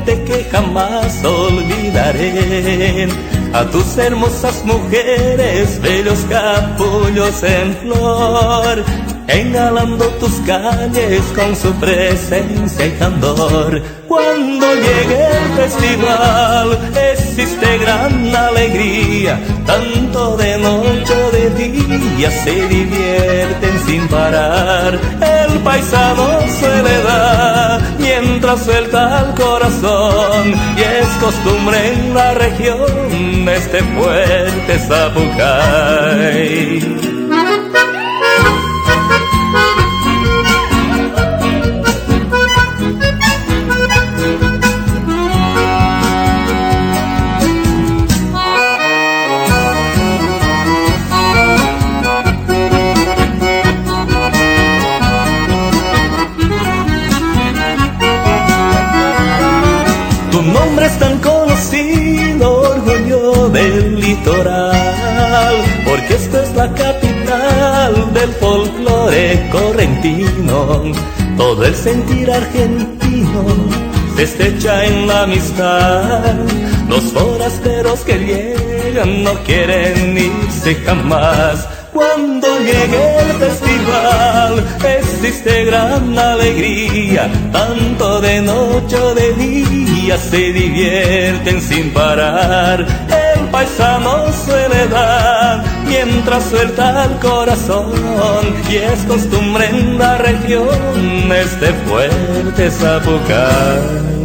gente que jamás olvidaré. A tus hermosas mujeres, bellos capullos en flor, engalando tus calles con su presencia y candor. Cuando llegue el festival existe gran alegría, tanto de noche o de día se divierten sin parar. El paisano suele dar mientras suelta el corazón, y es costumbre en la región este fuerte Zapucay. Tu nombre es tan conocido, orgullo del litoral, porque esta es la capital del folclore correntino. Todo el sentir argentino se estrecha en la amistad. Los forasteros que llegan no quieren irse jamás. Cuando llegue el festival existe gran alegría, tanto de noche o de día se divierten sin parar. El paisano suele dar mientras suelta el corazón, y es costumbre en la región este fuerte Zapucay.